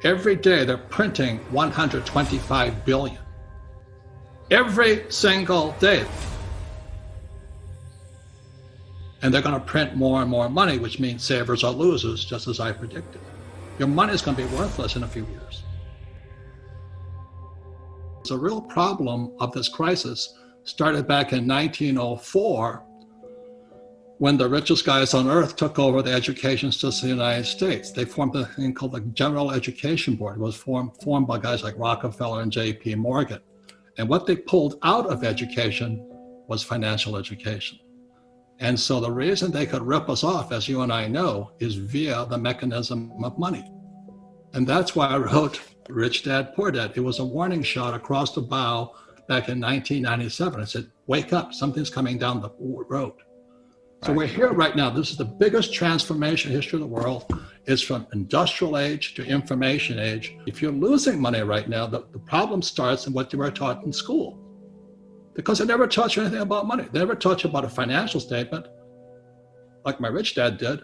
Every day they're printing 125 billion. Every single day. And they're going to print more and more money, which means savers are losers, just as I predicted. Your money is going to be worthless in a few years. The real problem of this crisis started back in 1904, when the richest guys on earth took over the education system in the United States. They formed a thing called the General Education Board. It was formed by guys like Rockefeller and J.P. Morgan. And what they pulled out of education was financial education. And so the reason they could rip us off, as you and I know, is via the mechanism of money. And that's why I wrote Rich Dad, Poor Dad. It was a warning shot across the bow back in 1997. I said, wake up, something's coming down the road. So we're here right now. This is the biggest transformation in the history of the world. It's from industrial age to information age. If you're losing money right now, the problem starts in what you were taught in school. Because they never taught you anything about money. They never taught you about a financial statement, like my rich dad did.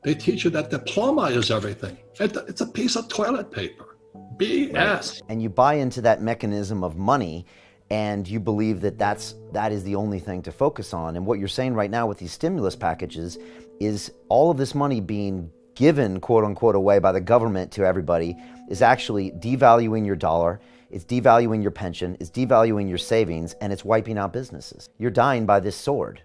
They teach you that diploma is everything. It's a piece of toilet paper. BS. Right. And you buy into that mechanism of money, and you believe that that is the only thing to focus on. And what you're saying right now with these stimulus packages is all of this money being given, quote unquote, away by the government to everybody is actually devaluing your dollar, it's devaluing your pension, it's devaluing your savings, and it's wiping out businesses. You're dying by this sword.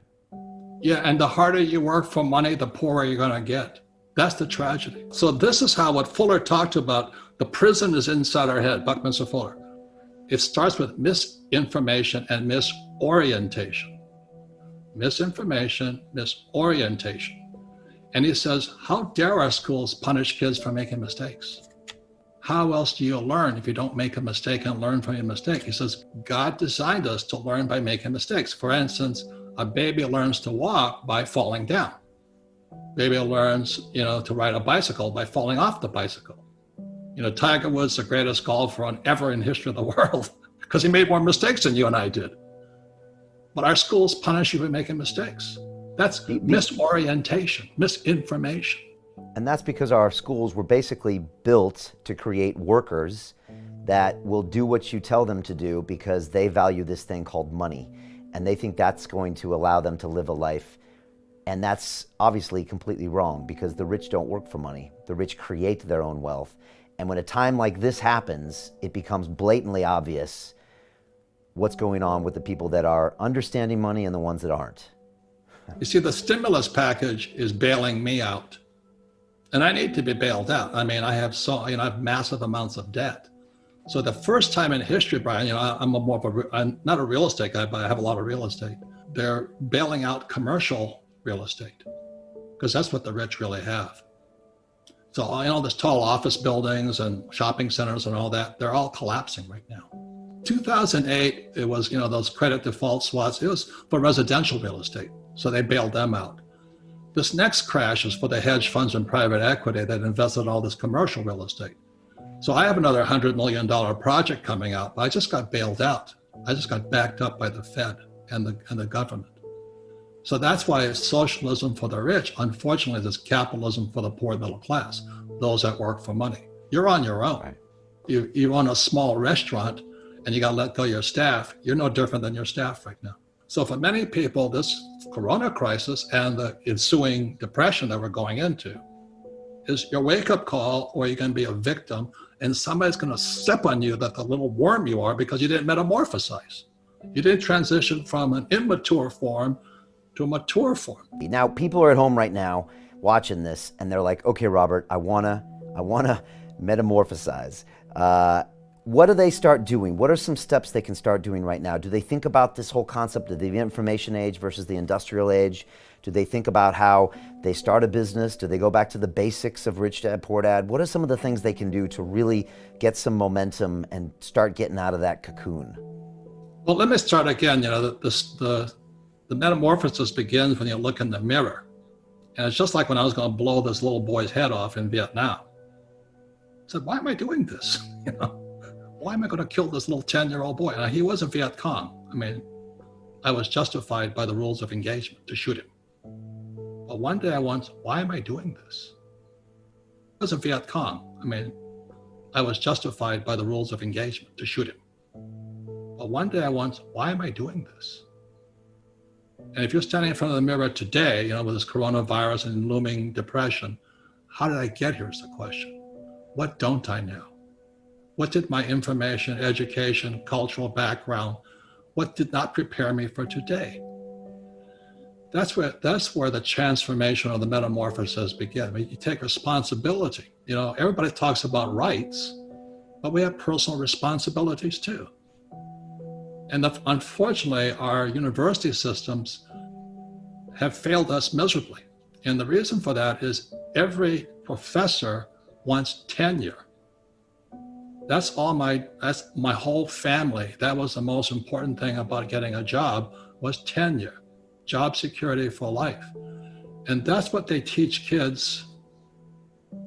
Yeah, and the harder you work for money, the poorer you're gonna get. That's the tragedy. So this is how what Fuller talked about, the prison is inside our head, Buckminster Fuller. It starts with misinformation and misorientation. Misinformation, misorientation. And he says, how dare our schools punish kids for making mistakes? How else do you learn if you don't make a mistake and learn from your mistake? He says, God designed us to learn by making mistakes. For instance, a baby learns to walk by falling down. Baby learns, to ride a bicycle by falling off the bicycle. Tiger Woods, the greatest golfer ever in the history of the world, because he made more mistakes than you and I did. But our schools punish you for making mistakes. That's misorientation, misinformation. And that's because our schools were basically built to create workers that will do what you tell them to do because they value this thing called money. And they think that's going to allow them to live a life. And that's obviously completely wrong, because the rich don't work for money. The rich create their own wealth. And when a time like this happens, it becomes blatantly obvious what's going on with the people that are understanding money and the ones that aren't. You see, the stimulus package is bailing me out. And I need to be bailed out. I mean, I have I have massive amounts of debt. So the first time in history, Brian, I'm I'm not a real estate guy, but I have a lot of real estate. They're bailing out commercial real estate because that's what the rich really have. So, there's tall office buildings and shopping centers and all that, they're all collapsing right now. 2008, it was, those credit default swaps, it was for residential real estate. So they bailed them out. This next crash is for the hedge funds and private equity that invested in all this commercial real estate. So I have another $100 million project coming out, but I just got bailed out. I just got backed up by the Fed and the government. So that's why it's socialism for the rich. Unfortunately, it's capitalism for the poor middle class, those that work for money. You're on your own. Right. You run a small restaurant and you got to let go of your staff. You're no different than your staff right now. So for many people, this corona crisis and the ensuing depression that we're going into is your wake-up call, or you're going to be a victim and somebody's going to step on you that the little worm you are because you didn't metamorphosize. You didn't transition from an immature form to a mature form. Now, people are at home right now watching this and they're like, okay, Robert, I wanna metamorphosize. What do they start doing? What are some steps they can start doing right now? Do they think about this whole concept of the information age versus the industrial age? Do they think about how they start a business? Do they go back to the basics of Rich Dad, Poor Dad? What are some of the things they can do to really get some momentum and start getting out of that cocoon? Well, let me start again. The metamorphosis begins when you look in the mirror. And it's just like when I was going to blow this little boy's head off in Vietnam. I said, why am I doing this? Why am I going to kill this little 10-year-old boy? Now, he was a Viet Cong. I mean, I was justified by the rules of engagement to shoot him. But one day why am I doing this? I was a Viet Cong. I mean, I was justified by the rules of engagement to shoot him. But one day I went, why am I doing this? And if you're standing in front of the mirror today, with this coronavirus and looming depression, how did I get here is the question. What don't I know? What did my information, education, cultural background, what did not prepare me for today? That's where the transformation or the metamorphosis begins. I mean, you take responsibility. Everybody talks about rights, but we have personal responsibilities too. And unfortunately, our university systems have failed us miserably. And the reason for that is every professor wants tenure. That's my whole family. That was the most important thing about getting a job was tenure, job security for life. And that's what they teach kids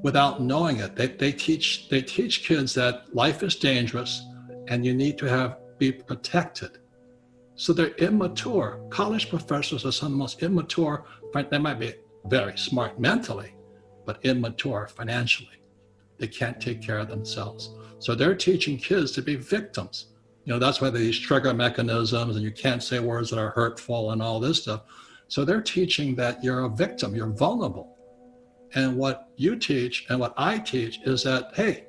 without knowing it. They teach kids that life is dangerous and you need to be protected. So they're immature. College professors are some of the most immature. They might be very smart mentally, but immature financially. They can't take care of themselves. So they're teaching kids to be victims. That's why these trigger mechanisms and you can't say words that are hurtful and all this stuff. So they're teaching that you're a victim, you're vulnerable. And what you teach and what I teach is that, hey,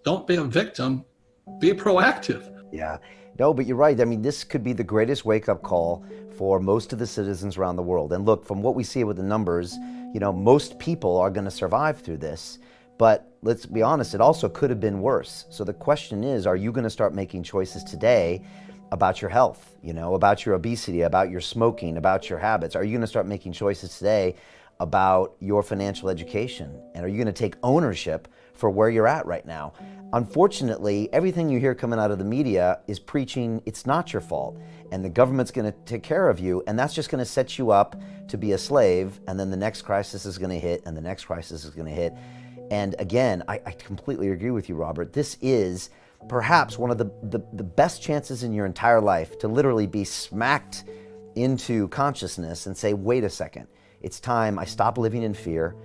don't be a victim, be proactive. Yeah, no, but you're right. I mean, this could be the greatest wake-up call for most of the citizens around the world. And look, from what we see with the numbers, most people are going to survive through this. But let's be honest, it also could have been worse. So the question is, are you going to start making choices today about your health, about your obesity, about your smoking, about your habits? Are you going to start making choices today about your financial education? And are you going to take ownership for where you're at right now? Unfortunately, everything you hear coming out of the media is preaching it's not your fault and the government's going to take care of you, and that's just going to set you up to be a slave, and then the next crisis is going to hit and the next crisis is going to hit. And again, I completely agree with you, Robert. This is perhaps one of the best chances in your entire life to literally be smacked into consciousness and say, wait a second, it's time I stop living in fear,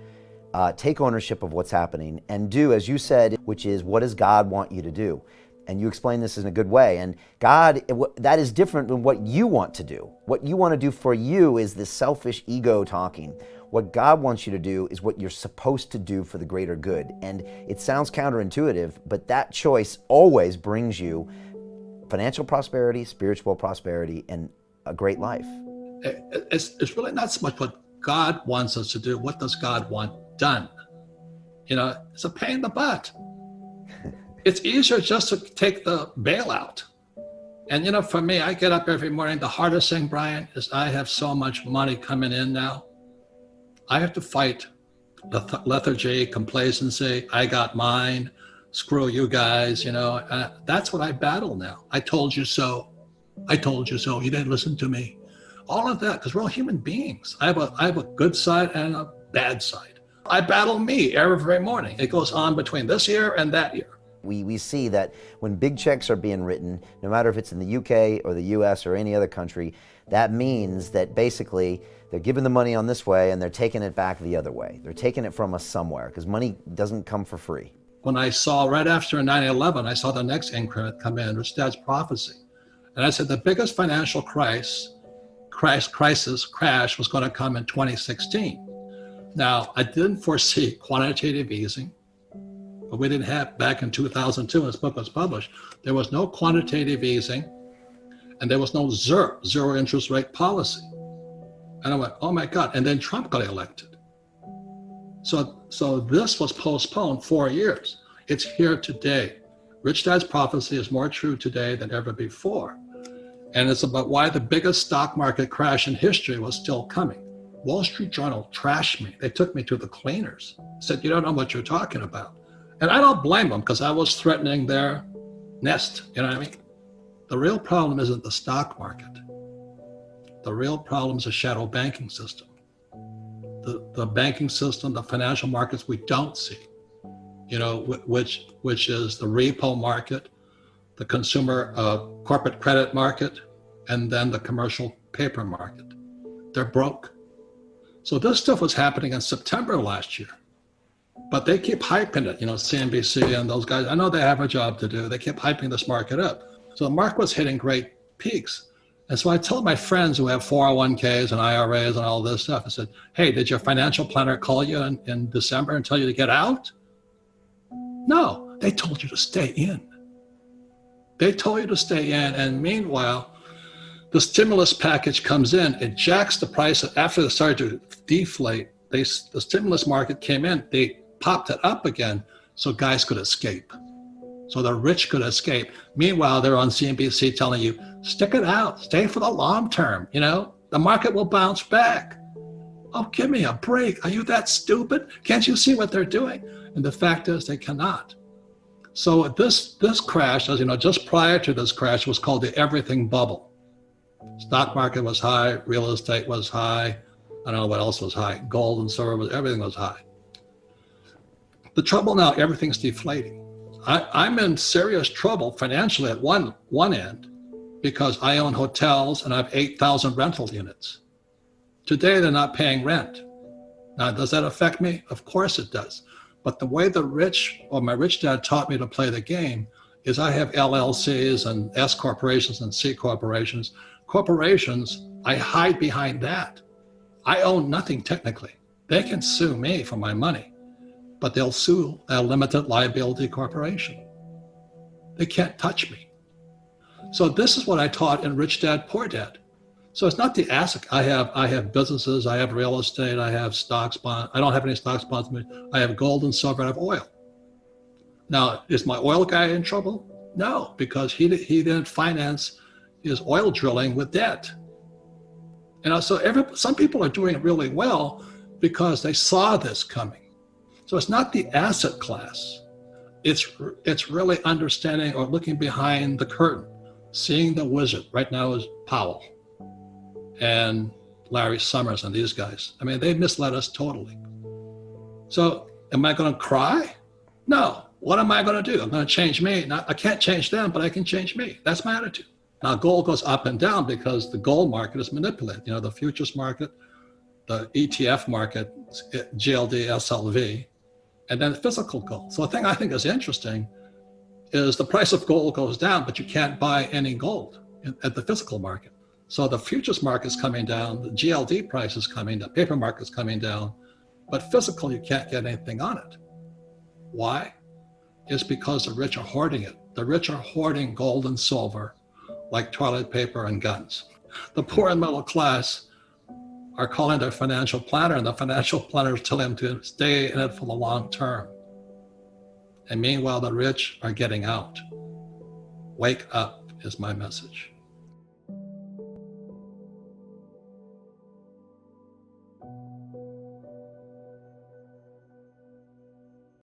take ownership of what's happening, and do, as you said, which is, what does God want you to do? And you explain this in a good way. And God, that is different than what you want to do. What you want to do for you is this selfish ego talking. What God wants you to do is what you're supposed to do for the greater good. And it sounds counterintuitive, but that choice always brings you financial prosperity, spiritual prosperity, and a great life. It's really not so much what God wants us to do. What does God want done? It's a pain in the butt. It's easier just to take the bailout. And for me, I get up every morning. The hardest thing, Brian, is I have so much money coming in now. I have to fight lethargy, complacency. I got mine. Screw you guys. That's what I battle now. I told you so. I told you so. You didn't listen to me. All of that, because we're all human beings. I have a good side and a bad side. I battle me every morning. It goes on between this year and that year. We see that when big checks are being written, no matter if it's in the UK or the US or any other country, that means that basically they're giving the money on this way and they're taking it back the other way. They're taking it from us somewhere, because money doesn't come for free. When I saw right after 9/11, I saw the next increment come in, Rich Dad's prophecy. And I said the biggest financial crash was going to come in 2016. Now, I didn't foresee quantitative easing, but we didn't have, back in 2002, when this book was published, there was no quantitative easing, and there was no zero interest rate policy. And I went, oh my God, and then Trump got elected. So this was postponed 4 years. It's here today. Rich Dad's prophecy is more true today than ever before. And it's about why the biggest stock market crash in history was still coming. Wall Street Journal trashed me. They took me to the cleaners, said, you don't know what you're talking about. And I don't blame them, because I was threatening their nest, you know what I mean? The real problem isn't the stock market. The real problem is the shadow banking system. The banking system, the financial markets we don't see, which is the repo market, the consumer corporate credit market, and then the commercial paper market. They're broke. So this stuff was happening in September last year. But they keep hyping it, CNBC and those guys. I know they have a job to do. They keep hyping this market up. So the market was hitting great peaks. And so I tell my friends who have 401ks and IRAs and all this stuff, I said, hey, did your financial planner call you in December and tell you to get out? No, they told you to stay in. They told you to stay in. And meanwhile, the stimulus package comes in, it jacks the price. After it started to deflate, the stimulus market came in, they popped it up again so guys could escape. So the rich could escape. Meanwhile, they're on CNBC telling you, stick it out, stay for the long term, the market will bounce back. Oh, give me a break. Are you that stupid? Can't you see what they're doing? And the fact is they cannot. So this crash, as you know, just prior to this crash was called the everything bubble. Stock market was high, real estate was high. I don't know what else was high. Gold and silver, everything was high. The trouble now, everything's deflating. I'm in serious trouble financially at one end because I own hotels and I have 8,000 rental units. Today, they're not paying rent. Now, does that affect me? Of course it does. But the way the rich, or my rich dad taught me to play the game is I have LLCs and S corporations and C corporations. Corporations, I hide behind that. I own nothing technically. They can sue me for my money, but they'll sue a limited liability corporation. They can't touch me. So this is what I taught in Rich Dad, Poor Dad. So it's not the asset. I have businesses, I have real estate, I have stocks, bonds. I don't have any stocks, bonds. I have gold and silver, I have oil. Now, is my oil guy in trouble? No, because he didn't finance his oil drilling with debt. So some people are doing really well because they saw this coming. So it's not the asset class. It's really understanding or looking behind the curtain, seeing the wizard. Right now is Powell and Larry Summers and these guys. I mean, they misled us totally. So am I going to cry? No. What am I going to do? I'm going to change me. I can't change them, but I can change me. That's my attitude. Now, gold goes up and down because the gold market is manipulated. The futures market, the ETF market, GLD, SLV, and then physical gold. So the thing I think is interesting is the price of gold goes down, but you can't buy any gold at the physical market. So the futures market is coming down, the GLD price is coming down, paper market is coming down, but physical, you can't get anything on it. Why? It's because the rich are hoarding it. The rich are hoarding gold and silver like toilet paper and guns. The poor and middle class are calling their financial planner, and the financial planner is telling them to stay in it for the long term. And meanwhile, the rich are getting out. Wake up is my message.